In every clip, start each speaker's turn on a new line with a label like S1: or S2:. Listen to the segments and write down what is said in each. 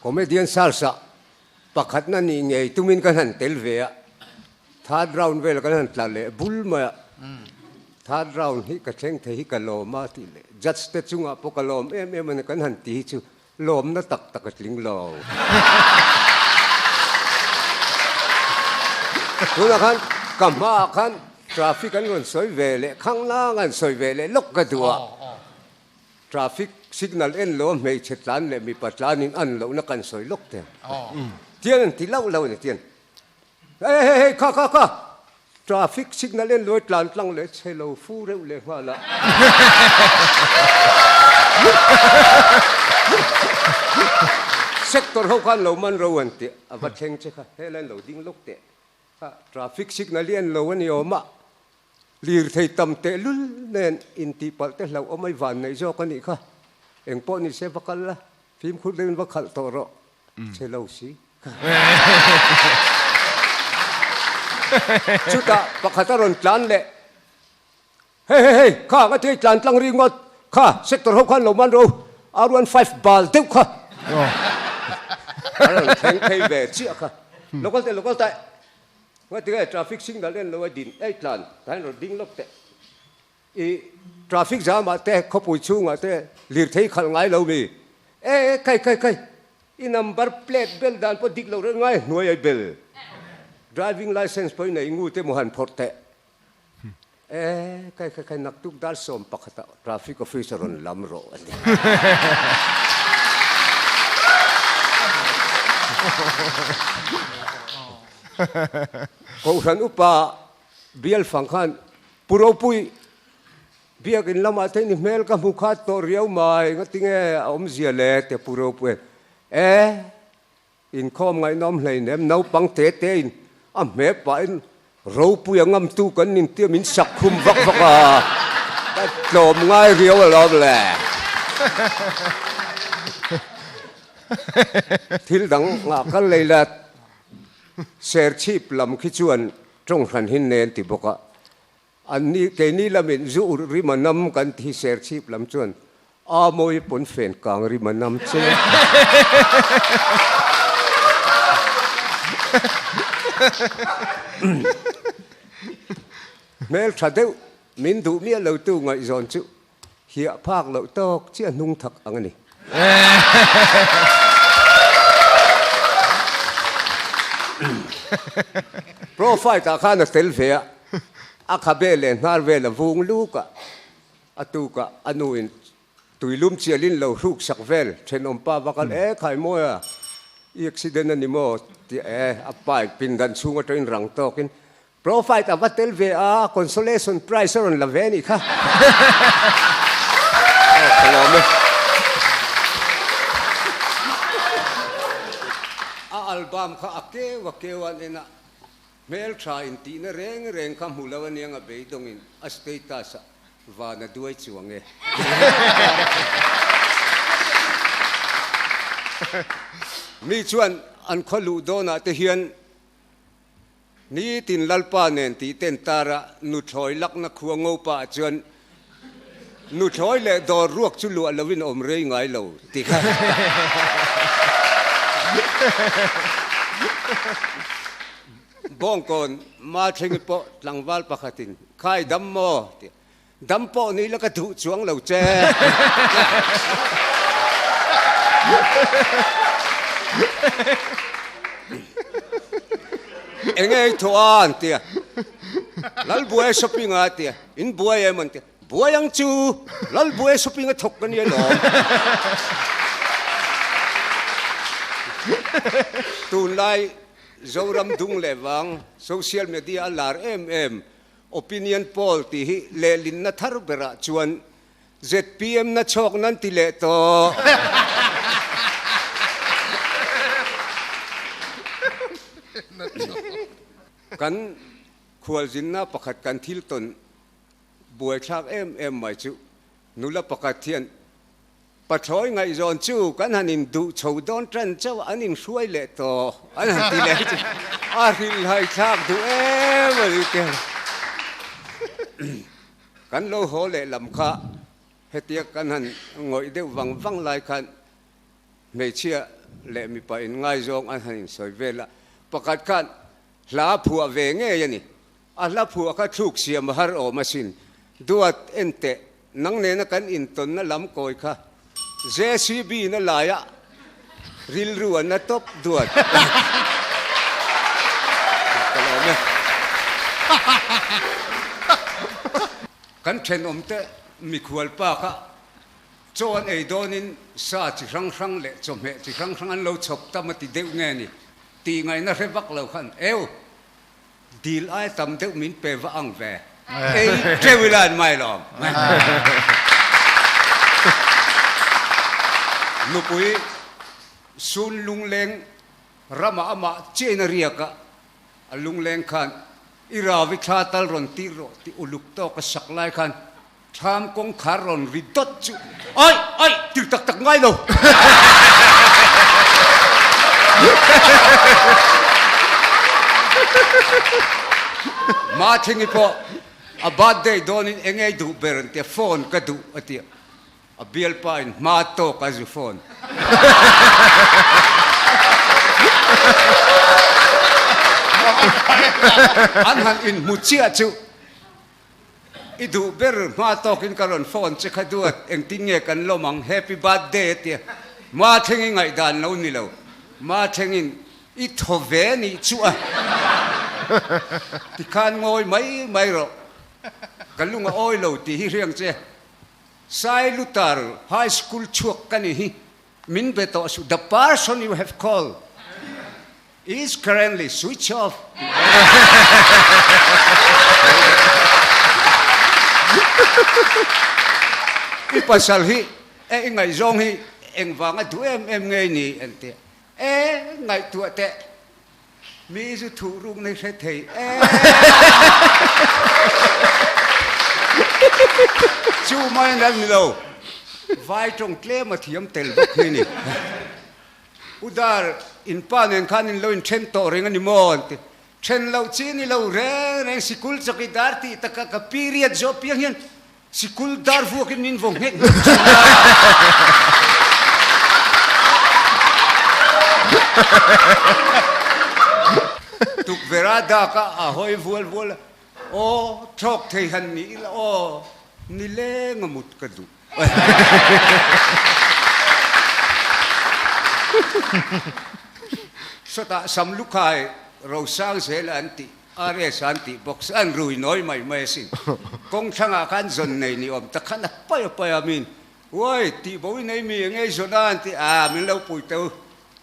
S1: comedian salsa pakhat na ni ngei tumin kan han tel ve third round vel kan han tlale bulma third round hi ka thleng the hi ka loma ti le judge te chunga pokalom em an kan han ti chu lom na tak tak tling lo tuna khan kama khan traffic kan ngon soi ve le khang na ngan soi ve le lok ka duwa traffic signal en lo mei chetlan le mi patlanin an lo na kan soi lok te tian ti lau ni tian hey ka traffic signal en lo tlan tlang le chelo fu reu le hala sector ho kan lo man ro an ti ava theng che kha helen lo ding lok te traffic signal en lo ani oma lir thei tam te lul nen in ti pal te lo omai van nei jo kan ni kha eng po ni se bakal la phim khut len bakal to ro che lo si chuta pakhataron tlan le hey kha ka thei tlan tlang ri ngot kha sector ho khan lo man ro R15 bal deu kha theng thei ve chi kha local taiว่าที่ไอ้ traffic signal เล่นเราดินไอ้ตลาดแต่เราดิ้งลบแต่อี traffic jam มาแต่เขาปุยชุ่งมาแต่หลีกที่ขันไงเรามีใครอี number plate เบลดันพอดิกเราเรื่องไงหน่วยไอ้เบล driving license ไปไหนงูแต่มหันพอแต่ใครนักตุกดัลสมปักตะ traffic officer นลำโรกูขันอุปาเบียลฟังขันปุโรปุยเบียกินละมาเทนิเมลกับมุขะตัวเรียวมาก็ติงอมเสียเล่แต่ปุโรปุยอินคอมไงน้อมเลยเนี่ยน้าปังเตะอินเมปไปเราปุยงำตู้กันนินเตียมินสักคุมวักแต่โจมง่ายเรียวเราเลยทิลดังกันเลยละเสียชีพลำขี้ชวนตรงขันหินเนนติบอกว่าอันนี้แกนี่ละเป็นจูริมานำกันที่เสียชีพลำชวนมวยผลเฟนกลางริมานำเจ้เมลชาเดวมินดูเมียเราตู้ไงจอนจุเหี่ยภาคเราตอกเชี่ยนุ่งถักอันนี้โปรไฟล์ตาข้านักเซลฟี่อาคาเบลเลนฮาร์เวลวงลูกอะตุกะอนุอินตุยลุมเชียลินเราลูกสักเวลเชนอมป้าบักกันใครมั่วอีกสิเดนนิโมที่อัปไปปินดันซูงตัวอินรังโตกินโปรไฟล์ตาวัตเตลเวียคอนโซเลชันไพรส์ออนลาเวนี่ค่ะอัลบั้มข้าเกวันเองนะเมลทรายตีนเร่งคำหูแล้ววันนี้งาเบยตรงอินอัสเตตัสวานาด้วยจวงมีชวนอันขลุโดนาเทียนนี่ตินลัลปาเนนตีเต็นตาระนุถอยลักนักขวงงูป่าชวนนุถอยเลยดอรวกชุลวลวินอมเรยไงเราตีค่ะบ้องก่อนมาเชิงปอหลังวัลปะขัดินใครดำโมดำปอนี่แล้วก็ถูช่วงเราเจ้เอ็งไอ้ทวานเตี้ยลัลบัวช้อปปิ้งอ่ะเตี้ยอินบัวยังมันเตี้ยบัวยังจูลัลบัวช้อปปิ้งอ่ะถกกันยังหรอตูนไลโจรำดุงเลวังโซเชียลมีเดียลาร์opinion poll ที่เลลินนัทรุเบระชวน ZPM นัทชกนั้นที่เลโตกันขวลจินน่าประคัดกันทิลตนบวยชักไม่จุนุลประคัดเทียนปัจจัยไงจอนจูกันหันินดูชาวดอนจันเจ้าอันนินช่วยเละต่ออันนั้นที่เละจูอาริลให้ชักดูมาดูเกันกันโลโหเละลำค้าเฮตียกันหันงอยเดียววังลายกันไม่เชื่อ le mi pa in ngai zong an hanin soi vela pakat kan la phua ve nge yani a la phua ka thuk siam har o masin duat ente nang ne na kan in ton na lam koi kha JCB na laya ril ruan na top duat kan chen omte mi khual pa kha chuan ei donin sa chi rang rang le chome chi rang rang an lo chop tamati deu nge ni ti ngai na rebak lo khan eu dil ai tam deu min pe wa ang ve ei trewilan mai lom nupui sun lung leng rama ama chena riaka alung leng khan irawi tha tal ron ti ro ti uluk to ka saklai khan tham kong kharon ridot chu ai tir tak tak ngai lo ma thingi po a birthday donin engei du beran te phone ka du atia a bial pain ma to ka zu phone an han in muchia chu idu ber ma tokin karon phone che khaduat eng tinge kan lomang happy birthday tia ma thengi ngai dan lo ni lo ma thengin I thove ni chu a ti khan ngoi mai ro kalunga oi lo ti hi riang che sai lutar high school chuak kani hi min beto su the person you have called is currently switch off I pasal hi ngai zong hi eng wanga du em ngei ni ente ngai tu te mi zu thu rung nei se thei chu mai nan lo vai trong tle ma thiam tel bok ni udar in panen khanin lo in chen to ring ani mon te chen lo chi ni lo re sikul chakidar ti taka ka period jo piang hian sikul dar vu kin nin vong hek tuk verada ka a hoi vol o thok thei han ni la o ni le ngamut ka du sota samlukai ro sang sel anti are santi box an rui noi mai sin kong thanga kan zon nei ni om ta khan pa min oi ti boi nei mi nge zonan ti min lo pui teu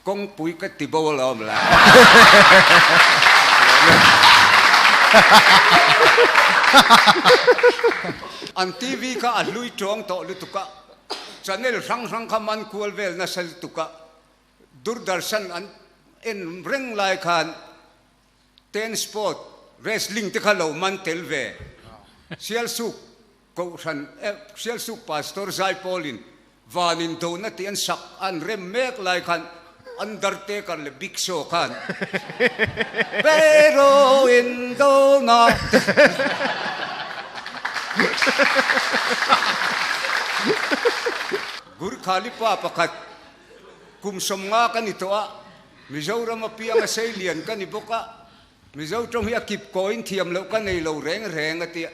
S1: kong pui ka ti bo lom la an TV ka alui tong to lutuka channel rang khaman kual vel na sal tuka durdarshan an en reng lai khan ten sport wrestling te khalo man telve sial su ko ran sial su pastor zai polin vanin do na ti an sak an rem mek lai khan undertaker le big show khan pero in do na gur khali pa pakhat kum somnga kan itoa mizoram apiang asalian kan iboka mizo trong hi akip coin thiam lo kan nei lo reng atia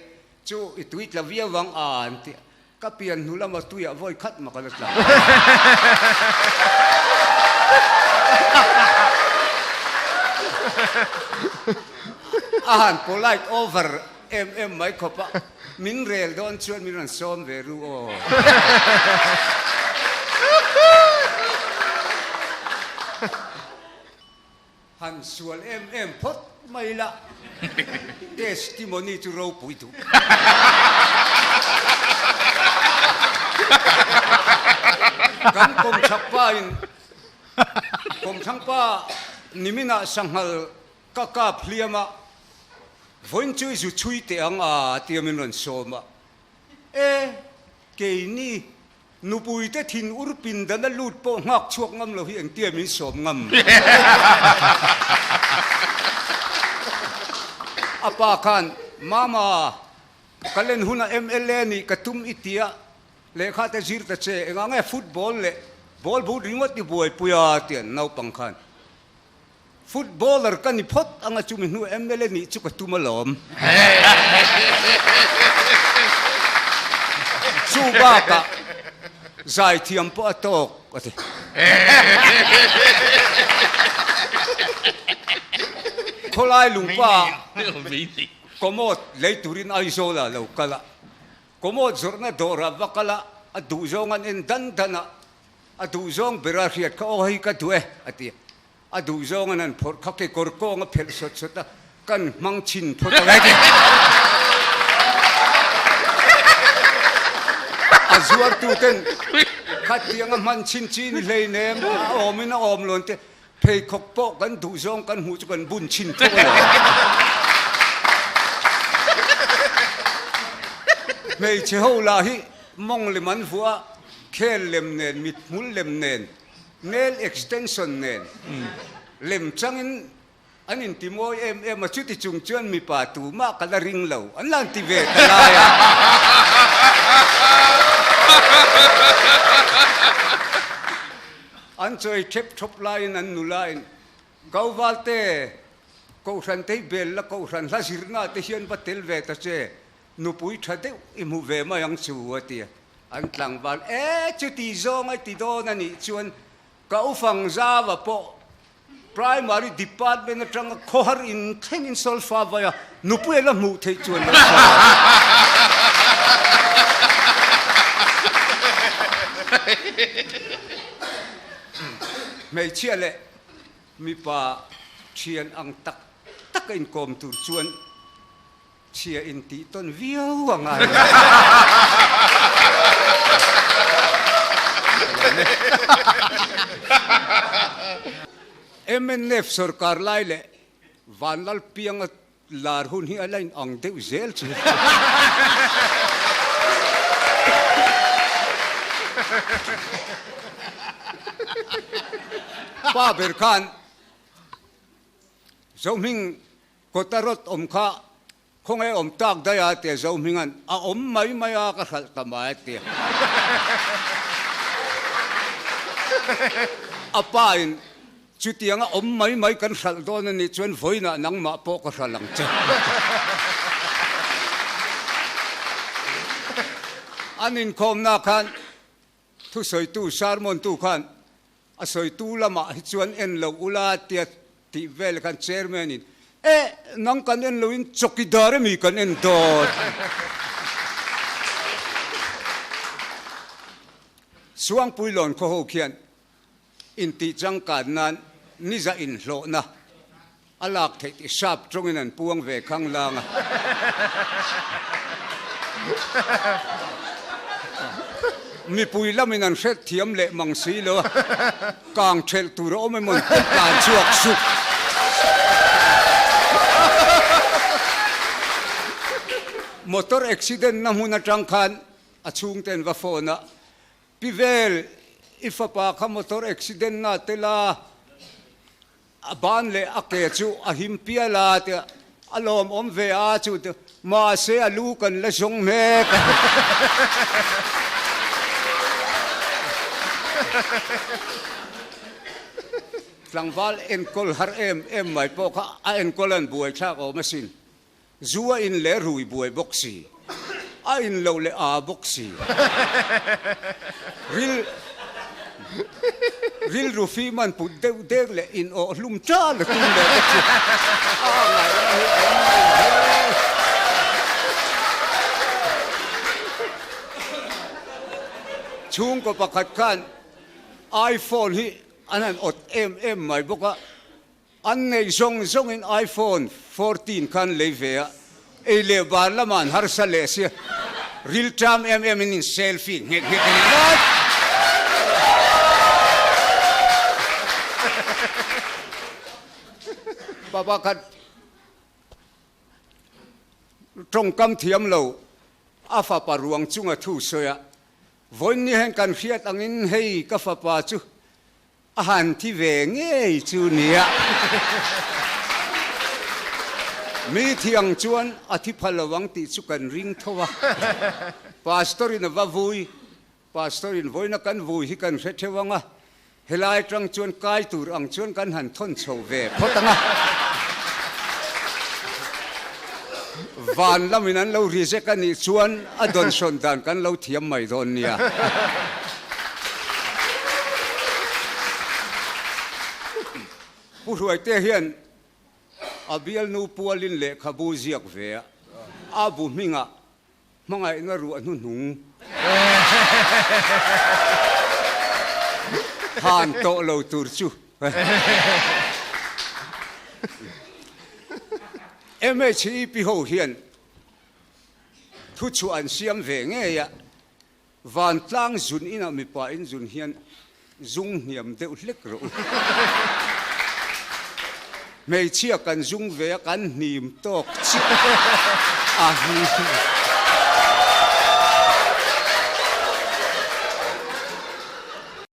S1: chu ituit la via wang an ti kapian hulama tuya voi khat makalat la polite over mai khopa min rel don chuan min ran som veru o han sual pot mai la testimony to ro pui tu kan kom changpa nimina sanghal ka phliama voin chui zu chui te anga tiamin ron soma ke ni nupui te thin urpin dana lut po ngak chuak ngam lo hi ang tiamin som ngam apa khan mama kalen huna MLA ni katum itia lekha te zir ta che enga football le บอลบูริงวัดที่บวยปุยาเตียนนาวปังคันฟุตบอลร์กันนี่พดอังจุมินูเอ็มเอลนี่จุกตุมาลอมชูบากะใจเทียมปะตอกก็ทีคนไล่ลุงป้าก็หมดเลยตุรินไอโซลาเรากะละก็หมดจรณะดอราบักละอดูจงอันอินดันดันะอดูจงเบราเรียดเขาเอาให้กันด้วยอดีอดูจงอันนั้นพอเขาเกกอร์โก้งเพลสดสดกันมังชินพอตอะไรกันอาจวร์ตูเต็นขัดยังมันชินชินเลยเนี่ยโอมินะโอมล้วนเตเพย์ขบปอกกันดูจงกันหูจกันบุญชินทุกเลยไม่เชื่อลาฮิมองเลยมันฟัวแค่เล็มเนนมิดมุลเล็มเนนเนลเอ็กซ์เทนชั่นเนนเล็มจังอินอันนี้ที่มวยมาชุดที่จุงจวนมีป่าตูมากกระริงเหล่าอันนั้นที่เวทลายอันช่วยเช็บทบไลน์นั้นนุไลน์เขาว่าเต้เขาสันติเบลและเขาสันลาสิรนาเทียนบัตเตลเวตเจนุปุยชัดเดอิมูเวมายังชัวเตียอันหลังบ้านจุดที่จงไอติดโดนั่นนี่ชวนเขาฟังซาวะปอ primary department จังโคฮารินเทนินโซลฟาบายนุปุยละมูเทชวนไม่เชื่อเลยมีป่าเชียนอังตักอินคอมตูชวนเชียอินตีต้นวิวว่าไงMNF สรการไล่เลยวันลัลเปียงลาร์หุนฮีอะไรอังเดวเซลชื่อป้าเบรคันเจ้ามิงกตรถอมข้าคงไอ้อมตากได้อาเตียเจ้ามิงันอมไม่อาก็ขัดตมาเตียป้าอินจุดยังอมไม่กันขัดโดนนี่ชวนฝอยน่ะนังมาปอกขัดหลังเจ้าอันนี้คมนาคันทุสอยตู้ชาร์มอนตู้คันสอยตู้ละมาชวนเอ็นเราอุลาเตียที่เวลกันเชอร์แมนินนังกันเอ็นเราอินจกิดาร์มีกันเอ็นดอดสว่างปุยหลอนเขาหกเขียนอินติจังการนั้นนิจะอินโลนะอลักเทติชาบตรงนั้นพวงเวข้างล่างมีปุยละมินันเสร็จเทียมเละมังสีเลยกางเชลตุโรไม่มันการชวกสุกมอเตอร์อุบิเหตุน้ำมันจังคันอาชุงเต็นว่าโฟนะพิเวลอิฟปาขมอเตอร์อุบิเหตุน่าเตล่าบ้านเละอาเกจูอาหิมพิอาลาเตอารมณ์อมเวอาจูเตมาเสียลูกกันและชงเมกหลังวันเอ็นกอลฮาร์เอ็มไม่พอค่ะเอ็นกอลันบวยชาโอมาสินจัวอินเลรุยบวยบ็อกซี่อินเลวเลอาบ็อกซี่ริลรูฟีมันปุดเดกเลอินโอลุมจ้าเลยตุ้มเลยชุงก็ประกาศกันiPhone ที่อันนั้นอดไม่บอกว่าอันนี้ส่งอิน iPhone 14คันเลยเวียเลี้ยบาร์ละมันฮาร์สเลเซีย real timeอินเซลฟี่เงี้ยป้ากันตรงกำเทียมเราอาฟ้าปารวงจุงอทูเสียวันนี้เห็นกันเฟียตังอินให้กาฟ้าปาจูอาหารที่เวงจูเนี่ยมีเที่ยงจวนอธิพลวังติสุกันริงทว่าพาสตอรินว่าวุย pastor in voina kan vui hi kan hre thewanga helai tang chuan kai tur ang chuan kan han thon chho ve photanga van lamin an lo ri se kan ni chuan adon son dan kan lo thiam mai don nia pu ruai te hian abial nu pualin le khabu ziak ve abu minga mangai na ru anu nung han to lo tur chu MH pi ho hian thu chu an siam ve nge ya van tlang zun ina mi pa in zun hian zung hiam de uhlek ro mei chia kan zung ve kan nim tok chi a hi